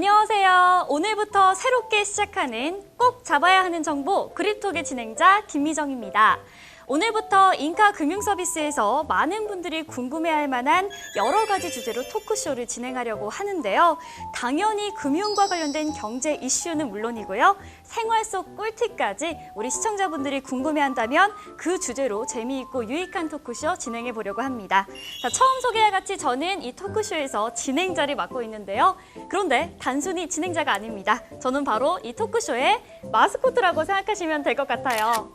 안녕하세요. 오늘부터 새롭게 시작하는 꼭 잡아야 하는 정보 그립톡의 진행자 김미정입니다. 오늘부터 인카 금융서비스에서 많은 분들이 궁금해할 만한 여러 가지 주제로 토크쇼를 진행하려고 하는데요. 당연히 금융과 관련된 경제 이슈는 물론이고요. 생활 속 꿀팁까지 우리 시청자분들이 궁금해한다면 그 주제로 재미있고 유익한 토크쇼 진행해 보려고 합니다. 자, 처음 소개와 같이 저는 이 토크쇼에서 진행자를 맡고 있는데요. 그런데 단순히 진행자가 아닙니다. 저는 바로 이 토크쇼의 마스코트라고 생각하시면 될 것 같아요.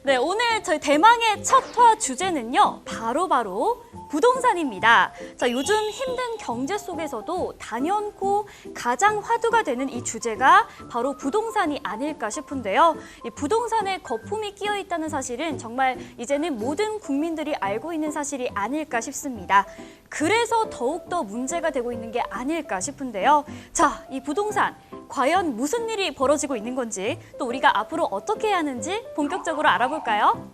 네, 오늘 저희 대망의 첫 화 주제는요, 바로 부동산입니다. 자, 요즘 힘든 경제 속에서도 단연코 가장 화두가 되는 이 주제가 바로 부동산이 아닐까 싶은데요. 이 부동산에 거품이 끼어 있다는 사실은 정말 이제는 모든 국민들이 알고 있는 사실이 아닐까 싶습니다. 그래서 더욱더 문제가 되고 있는 게 아닐까 싶은데요. 자, 이 부동산 과연 무슨 일이 벌어지고 있는 건지, 또 우리가 앞으로 어떻게 해야 하는지 본격적으로 알아볼까요?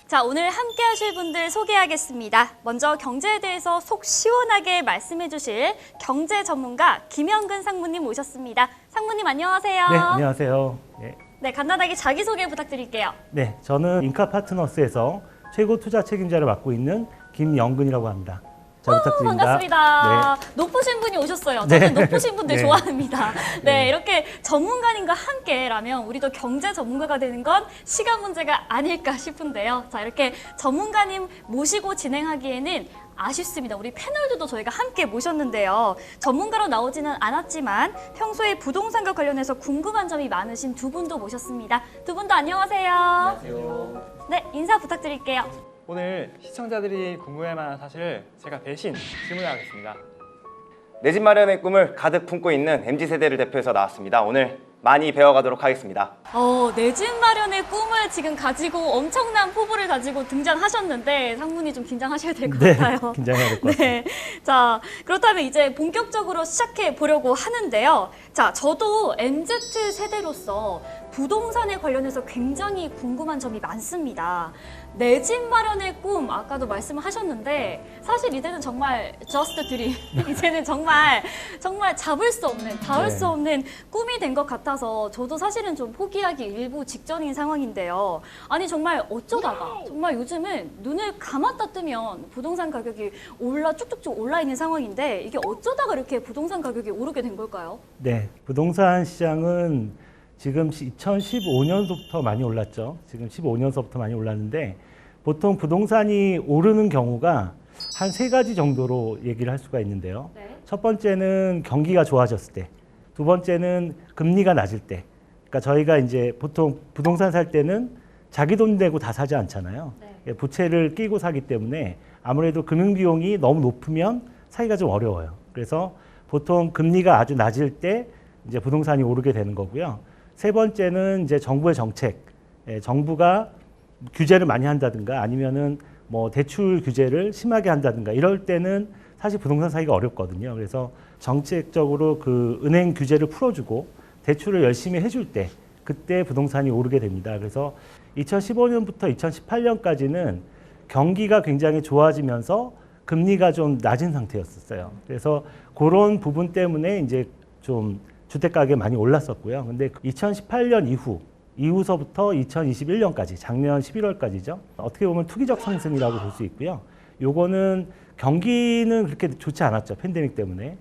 자, 오늘 함께 하실 분들 소개하겠습니다. 먼저 경제에 대해서 속 시원하게 말씀해 주실 경제 전문가 김영근 상무님 모셨습니다. 상무님 안녕하세요. 네, 안녕하세요. 네, 간단하게 자기소개 부탁드릴게요. 네, 저는 인카 파트너스에서 최고 투자 책임자를 맡고 있는 김영근이라고 합니다. 잘 부탁드립니다. 반갑습니다. 네. 높으신 분이 오셨어요. 저는 네. 높으신 분들 네. 좋아합니다. 네, 네. 이렇게 전문가님과 함께라면 우리도 경제 전문가가 되는 건 시간 문제가 아닐까 싶은데요. 자, 이렇게 전문가님 모시고 진행하기에는 아쉽습니다. 우리 패널들도 저희가 함께 모셨는데요. 전문가로 나오지는 않았지만 평소에 부동산과 관련해서 궁금한 점이 많으신 두 분도 모셨습니다. 두 분도 안녕하세요. 안녕하세요. 네, 인사 부탁드릴게요. 오늘 시청자들이 궁금할 만한 사실을 제가 대신 질문하겠습니다. 내 집 마련의 꿈을 가득 품고 있는 MZ세대를 대표해서 나왔습니다. 오늘 많이 배워가도록 하겠습니다. 내 집 마련의 꿈을 지금 가지고 엄청난 포부를 가지고 등장하셨는데 상무님 좀 긴장하셔야 될 것 네, 같아요. 긴장해야 될 것 같습니다. 네, 자 그렇다면 이제 본격적으로 시작해 보려고 하는데요. 자, 저도 MZ 세대로서 부동산에 관련해서 굉장히 궁금한 점이 많습니다. 내 집 마련의 꿈, 아까도 말씀을 하셨는데 사실 이제는 정말 just dream, 이제는 정말 잡을 수 없는, 닿을 네. 수 없는 꿈이 된 것 같아서 저도 사실은 좀 포기하기 일부 직전인 상황인데요. 아니 정말 어쩌다가 정말 요즘은 눈을 감았다 뜨면 부동산 가격이 쭉쭉쭉 올라 있는 상황인데 이게 어쩌다가 이렇게 부동산 가격이 오르게 된 걸까요? 네, 부동산 시장은 지금 2015년부터 많이 올랐죠. 지금 15년서부터 많이 올랐는데 보통 부동산이 오르는 경우가 한 세 가지 정도로 얘기를 할 수가 있는데요. 네. 첫 번째는 경기가 좋아졌을 때, 두 번째는 금리가 낮을 때. 그러니까 저희가 이제 보통 부동산 살 때는 자기 돈 내고 다 사지 않잖아요. 네. 부채를 끼고 사기 때문에 아무래도 금융 비용이 너무 높으면 사기가 좀 어려워요. 그래서 보통 금리가 아주 낮을 때 이제 부동산이 오르게 되는 거고요. 세 번째는 이제 정부의 정책, 정부가 규제를 많이 한다든가 아니면은 뭐 대출 규제를 심하게 한다든가 이럴 때는 사실 부동산 사기가 어렵거든요. 그래서 정책적으로 그 은행 규제를 풀어주고 대출을 열심히 해줄 때 그때 부동산이 오르게 됩니다. 그래서 2015년부터 2018년까지는 경기가 굉장히 좋아지면서 금리가 좀 낮은 상태였었어요. 그래서 그런 부분 때문에 이제 좀 주택 가격이 많이 올랐었고요. 근데 2018년 이후서부터 2021년까지 작년 11월까지죠. 어떻게 보면 투기적 상승이라고 볼 수 있고요. 요거는 경기는 그렇게 좋지 않았죠. 팬데믹 때문에.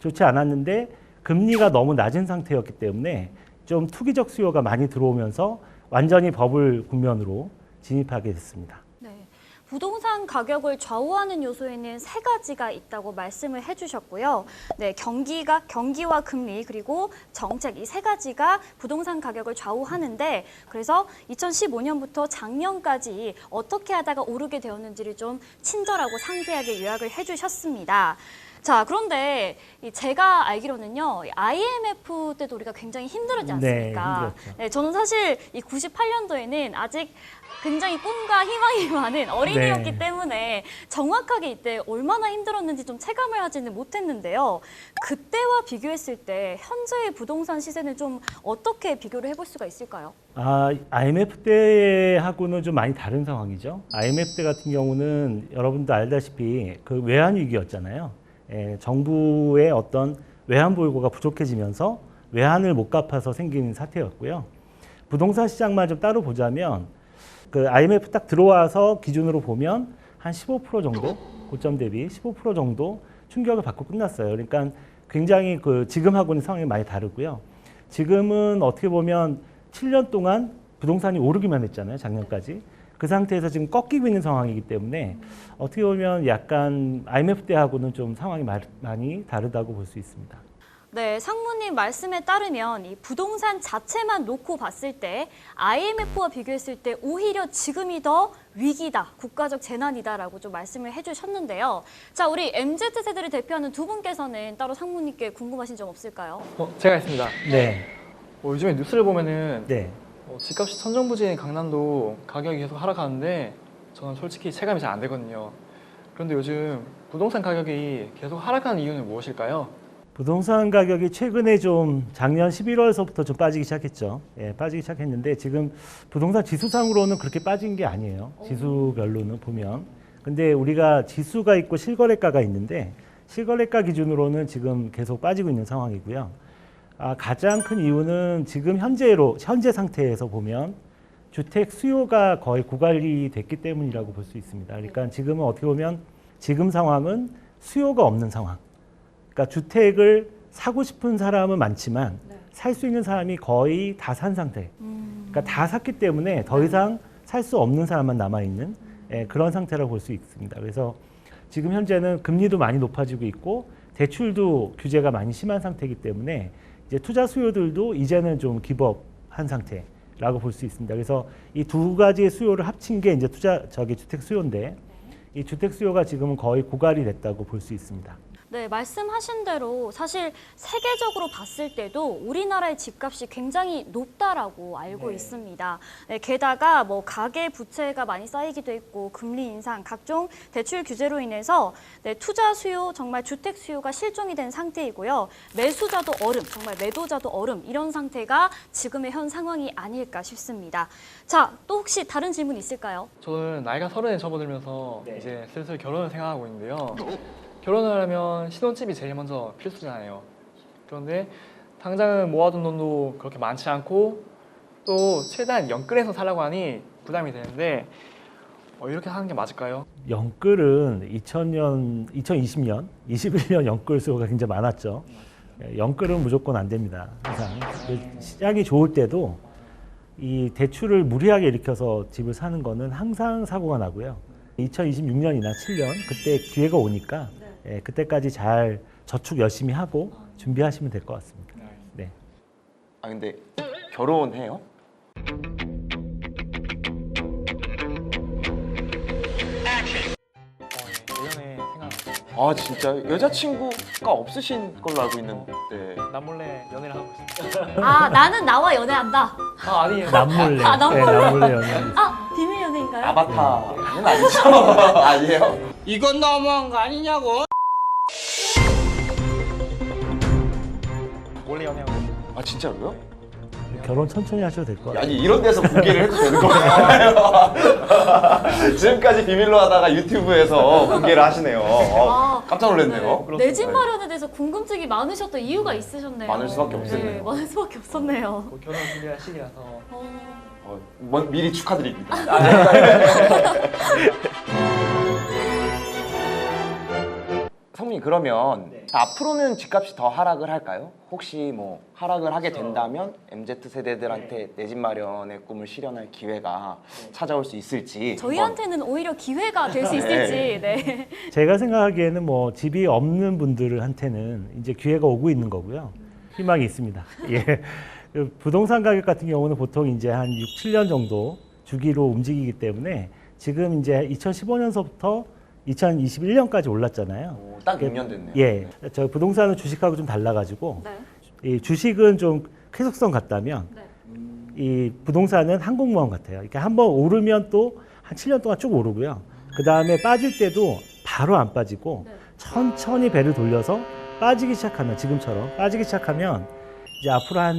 좋지 않았는데 금리가 너무 낮은 상태였기 때문에 좀 투기적 수요가 많이 들어오면서 완전히 버블 국면으로 진입하게 됐습니다. 네. 부동산 가격을 좌우하는 요소에는 세 가지가 있다고 말씀을 해주셨고요. 네, 경기와 금리 그리고 정책 이 세 가지가 부동산 가격을 좌우하는데 그래서 2015년부터 작년까지 어떻게 하다가 오르게 되었는지를 좀 친절하고 상세하게 요약을 해주셨습니다. 자, 그런데 제가 알기로는요, IMF 때도 우리가 굉장히 힘들었지 않습니까? 힘들었죠. 네, 저는 사실 이 98년도에는 아직 굉장히 꿈과 희망이 많은 어린이였기 네. 때문에 정확하게 이때 얼마나 힘들었는지 좀 체감을 하지는 못했는데요. 그때와 비교했을 때 현재의 부동산 시세는 좀 어떻게 비교를 해볼 수가 있을까요? IMF 때하고는 좀 많이 다른 상황이죠. IMF 때 같은 경우는 여러분도 알다시피 그 외환 위기였잖아요. 정부의 어떤 외환 보유고가 부족해지면서 외환을 못 갚아서 생긴 사태였고요. 부동산 시장만 좀 따로 보자면 그 IMF 딱 들어와서 기준으로 보면 한 15% 정도 고점 대비 15% 정도 충격을 받고 끝났어요. 그러니까 굉장히 그 지금하고는 상황이 많이 다르고요. 지금은 어떻게 보면 7년 동안 부동산이 오르기만 했잖아요. 작년까지. 그 상태에서 지금 꺾이고 있는 상황이기 때문에 어떻게 보면 약간 IMF 때하고는 좀 상황이 많이 다르다고 볼 수 있습니다. 네, 상무님 말씀에 따르면 이 부동산 자체만 놓고 봤을 때 IMF와 비교했을 때 오히려 지금이 더 위기다, 국가적 재난이다라고 좀 말씀을 해주셨는데요. 자, 우리 MZ세대를 대표하는 두 분께서는 따로 상무님께 궁금하신 점 없을까요? 제가 있습니다. 네. 요즘에 뉴스를 보면은 네. 집값이 천정부지인 강남도 가격이 계속 하락하는데 저는 솔직히 체감이 잘 안 되거든요. 그런데 요즘 부동산 가격이 계속 하락하는 이유는 무엇일까요? 부동산 가격이 최근에 좀 작년 11월서부터 좀 빠지기 시작했죠. 빠지기 시작했는데 지금 부동산 지수상으로는 그렇게 빠진 게 아니에요. 지수별로는 보면. 근데 우리가 지수가 있고 실거래가가 있는데 실거래가 기준으로는 지금 계속 빠지고 있는 상황이고요. 가장 큰 이유는 지금 현재 상태에서 보면 주택 수요가 거의 고갈이 됐기 때문이라고 볼 수 있습니다. 그러니까 지금은 어떻게 보면 지금 상황은 수요가 없는 상황. 그러니까 주택을 사고 싶은 사람은 많지만 살 수 있는 사람이 거의 다 산 상태. 그러니까 다 샀기 때문에 더 이상 살 수 없는 사람만 남아 있는 그런 상태라고 볼 수 있습니다. 그래서 지금 현재는 금리도 많이 높아지고 있고 대출도 규제가 많이 심한 상태이기 때문에 이제 투자 수요들도 이제는 좀 기법한 상태라고 볼 수 있습니다. 그래서 이 두 가지의 수요를 합친 게 이제 주택 수요인데 이 주택 수요가 지금은 거의 고갈이 됐다고 볼 수 있습니다. 네, 말씀하신 대로 사실 세계적으로 봤을 때도 우리나라의 집값이 굉장히 높다라고 알고 있습니다. 네, 게다가 뭐 가계 부채가 많이 쌓이기도 했고 금리 인상, 각종 대출 규제로 인해서 투자 수요, 정말 주택 수요가 실종이 된 상태이고요. 매수자도 얼음, 정말 매도자도 얼음 이런 상태가 지금의 현 상황이 아닐까 싶습니다. 자, 또 혹시 다른 질문 있을까요? 저는 나이가 30에 접어들면서 이제 슬슬 결혼을 생각하고 있는데요. 결혼을 하려면 신혼집이 제일 먼저 필수잖아요. 그런데 당장은 모아둔 돈도 그렇게 많지 않고 또 최대한 연끌해서 살라고 하니 부담이 되는데 이렇게 하는 게 맞을까요? 연끌은 2020년, 21년 연끌 수요가 굉장히 많았죠. 연끌은 무조건 안 됩니다. 항상 시장이 좋을 때도 이 대출을 무리하게 일으켜서 집을 사는 거는 항상 사고가 나고요. 2026년이나 7년 그때 기회가 오니까 그때까지 잘 저축 열심히 하고 준비하시면 될 것 같습니다. 네. 근데 결혼해요? 예전에 생각나요. 진짜 여자친구가 없으신 걸로 알고 있는데. 남몰래 연애를 하고 있어요. 아, 나는 나와 연애한다. 아니에요. 남몰래. 남몰래. 네, 남몰래 연애. 비밀 연애인가요? 아바타는 아니죠? 아니에요? 이건 너무한 거 아니냐고? 몰래 연애하고 있어요. 진짜로요? 결혼 천천히 하셔도 될 것 같아요. 아니 이런 데서 공개를 해도 되는 거예요? 지금까지 비밀로 하다가 유튜브에서 공개를 하시네요. 깜짝 놀랐네요. 내 집 마련에 대해서 궁금증이 많으셨던 이유가 있으셨네요. 많을 수밖에 네, 없었네요. 많을 수밖에 없었네요. 결혼 준비할 시기라서 미리 축하드립니다. 성민이 그러면 앞으로는 집값이 더 하락을 할까요? 혹시 뭐 하락을 하게 된다면 MZ 세대들한테 내 집 마련의 꿈을 실현할 기회가 찾아올 수 있을지 저희한테는 오히려 기회가 될 수 있을지. 네. 제가 생각하기에는 뭐 집이 없는 분들한테는 이제 기회가 오고 있는 거고요. 희망이 있습니다. 예. 그 부동산 가격 같은 경우는 보통 이제 한 6, 7년 정도 주기로 움직이기 때문에 지금 이제 2015년서부터 2021년까지 올랐잖아요. 딱 6년 됐네요. 예, 저 부동산은 주식하고 좀 달라가지고 네. 이 주식은 좀 쾌속성 같다면 네. 이 부동산은 항공모험 같아요. 이렇게 한번 오르면 또 한 7년 동안 쭉 오르고요. 그 다음에 빠질 때도 바로 안 빠지고 네. 천천히 배를 돌려서 빠지기 시작하면 지금처럼 빠지기 시작하면 이제 앞으로 한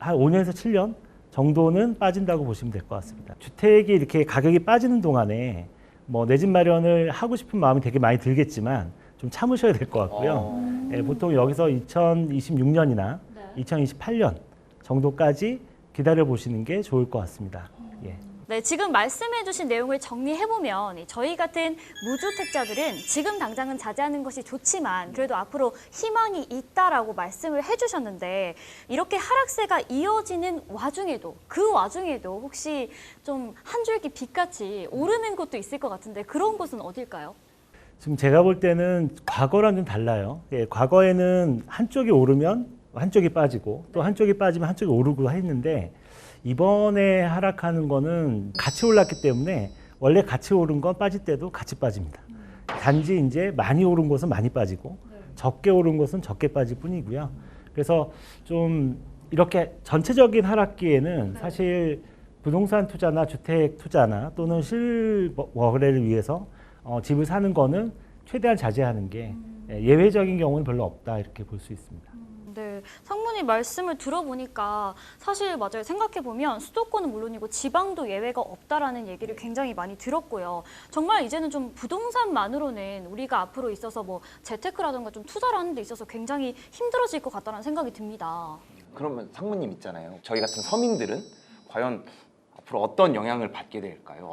5년에서 7년 정도는 빠진다고 보시면 될 것 같습니다. 주택이 이렇게 가격이 빠지는 동안에 뭐 내 집 마련을 하고 싶은 마음이 되게 많이 들겠지만 좀 참으셔야 될 것 같고요. 예, 보통 여기서 2026년이나 2028년 정도까지 기다려 보시는 게 좋을 것 같습니다. 예. 네, 지금 말씀해주신 내용을 정리해보면 저희 같은 무주택자들은 지금 당장은 자제하는 것이 좋지만 그래도 앞으로 희망이 있다라고 말씀을 해주셨는데 이렇게 하락세가 이어지는 와중에도 그 와중에도 혹시 좀 한 줄기 빛같이 오르는 곳도 있을 것 같은데 그런 곳은 어딜까요? 지금 제가 볼 때는 과거랑 좀 달라요. 예, 과거에는 한쪽이 오르면 한쪽이 빠지고 또 한쪽이 빠지면 한쪽이 오르고 했는데 이번에 하락하는 거는 같이 올랐기 때문에 원래 같이 오른 건 빠질 때도 같이 빠집니다. 단지 이제 많이 오른 곳은 많이 빠지고 적게 오른 곳은 적게 빠질 뿐이고요. 그래서 좀 이렇게 전체적인 하락기에는 사실 부동산 투자나 주택 투자나 또는 실거래를 위해서 집을 사는 거는 최대한 자제하는 게 예외적인 경우는 별로 없다 이렇게 볼 수 있습니다. 네, 상무님 말씀을 들어보니까 사실 맞아요. 생각해보면 수도권은 물론이고 지방도 예외가 없다라는 얘기를 굉장히 많이 들었고요. 정말 이제는 좀 부동산만으로는 우리가 앞으로 있어서 뭐 재테크라든가 좀 투자를 하는 데 있어서 굉장히 힘들어질 것 같다는 생각이 듭니다. 그러면 상무님 있잖아요. 저희 같은 서민들은 과연 앞으로 어떤 영향을 받게 될까요?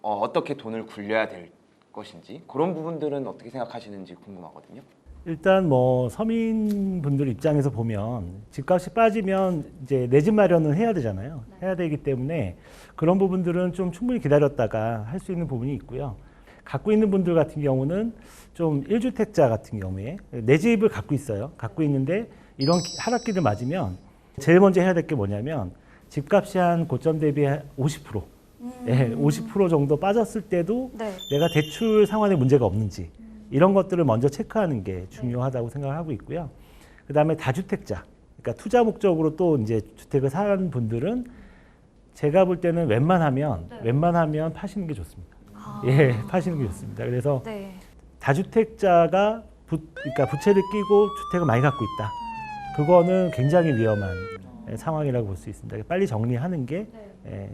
어떻게 돈을 굴려야 될 것인지 그런 부분들은 어떻게 생각하시는지 궁금하거든요. 일단 뭐 서민분들 입장에서 보면 집값이 빠지면 이제 내 집 마련은 해야 되잖아요. 해야 되기 때문에 그런 부분들은 좀 충분히 기다렸다가 할 수 있는 부분이 있고요. 갖고 있는 분들 같은 경우는 좀 1주택자 같은 경우에 내 집을 갖고 있어요. 갖고 있는데 이런 하락기를 맞으면 제일 먼저 해야 될 게 뭐냐면 집값이 한 고점 대비 50%, 50% 정도 빠졌을 때도 네. 내가 대출 상환에 문제가 없는지 이런 것들을 먼저 체크하는 게 중요하다고 생각을 하고 있고요. 그 다음에 다주택자, 그러니까 투자 목적으로 또 이제 주택을 사는 분들은 제가 볼 때는 웬만하면 파시는 게 좋습니다. 예, 파시는 게 좋습니다. 그래서 네. 다주택자가 그러니까 부채를 끼고 주택을 많이 갖고 있다. 그거는 굉장히 위험한 상황이라고 볼 수 있습니다. 빨리 정리하는 게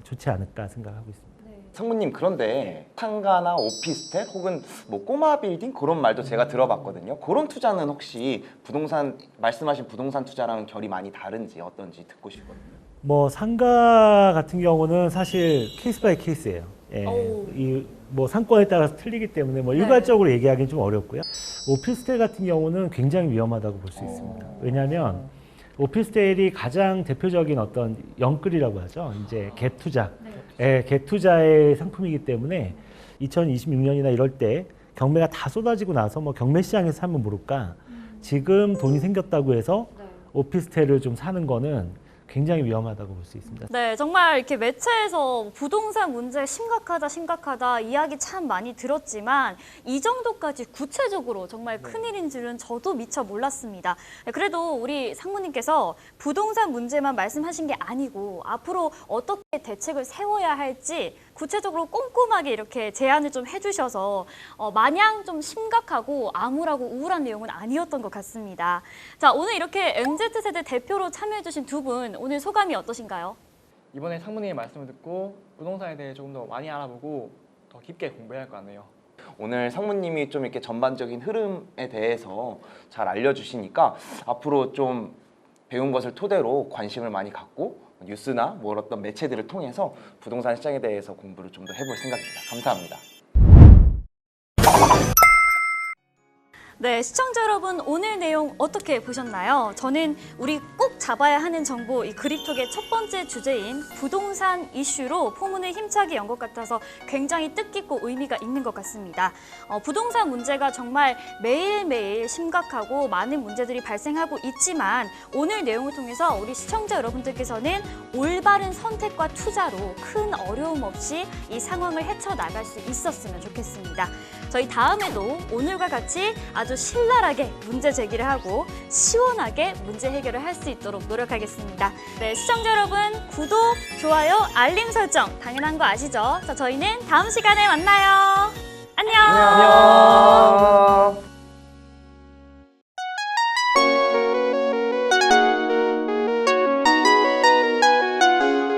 좋지 않을까 생각하고 있습니다. 상무님 그런데 상가나 오피스텔 혹은 뭐 꼬마 빌딩 그런 말도 제가 들어봤거든요. 그런 투자는 혹시 부동산 말씀하신 부동산 투자랑 결이 많이 다른지 어떤지 듣고 싶거든요. 뭐 상가 같은 경우는 사실 케이스 바이 케이스예요. 예, 오. 이 뭐 상권에 따라서 틀리기 때문에 뭐 네. 일괄적으로 얘기하기는 좀 어렵고요. 오피스텔 같은 경우는 굉장히 위험하다고 볼 수 있습니다. 왜냐하면 오피스텔이 가장 대표적인 어떤 영끌이라고 하죠. 이제 갭 투자, 갭 투자의 상품이기 때문에 2026년이나 이럴 때 경매가 다 쏟아지고 나서 뭐 경매 시장에서 사면 모를까 지금 돈이 생겼다고 해서 오피스텔을 좀 사는 거는 굉장히 위험하다고 볼 수 있습니다. 네, 정말 이렇게 매체에서 부동산 문제 심각하다 이야기 참 많이 들었지만 이 정도까지 구체적으로 정말 큰일인 줄은 저도 미처 몰랐습니다. 네, 그래도 우리 상무님께서 부동산 문제만 말씀하신 게 아니고 앞으로 어떻게 대책을 세워야 할지 구체적으로 꼼꼼하게 이렇게 제안을 좀 해주셔서 마냥 좀 심각하고 암울하고 우울한 내용은 아니었던 것 같습니다. 자, 오늘 이렇게 MZ세대 대표로 참여해주신 두 분 오늘 소감이 어떠신가요? 이번에 상무님의 말씀을 듣고 부동산에 대해 조금 더 많이 알아보고 더 깊게 공부해야 할 것 같네요. 오늘 상무님이 좀 이렇게 전반적인 흐름에 대해서 잘 알려주시니까 앞으로 좀 배운 것을 토대로 관심을 많이 갖고 뉴스나 뭐 어떤 매체들을 통해서 부동산 시장에 대해서 공부를 좀 더 해볼 생각입니다. 감사합니다. 네, 시청자 여러분 오늘 내용 어떻게 보셨나요? 저는 우리 꼭 잡아야 하는 정보, 이 그립톡의 첫 번째 주제인 부동산 이슈로 포문을 힘차게 연 것 같아서 굉장히 뜻깊고 의미가 있는 것 같습니다. 부동산 문제가 정말 매일매일 심각하고 많은 문제들이 발생하고 있지만 오늘 내용을 통해서 우리 시청자 여러분들께서는 올바른 선택과 투자로 큰 어려움 없이 이 상황을 헤쳐나갈 수 있었으면 좋겠습니다. 저희 다음에도 오늘과 같이 아주 신랄하게 문제 제기를 하고 시원하게 문제 해결을 할 수 있도록 노력하겠습니다. 네, 시청자 여러분 구독, 좋아요, 알림 설정 당연한 거 아시죠? 자, 저희는 다음 시간에 만나요. 안녕. 안녕.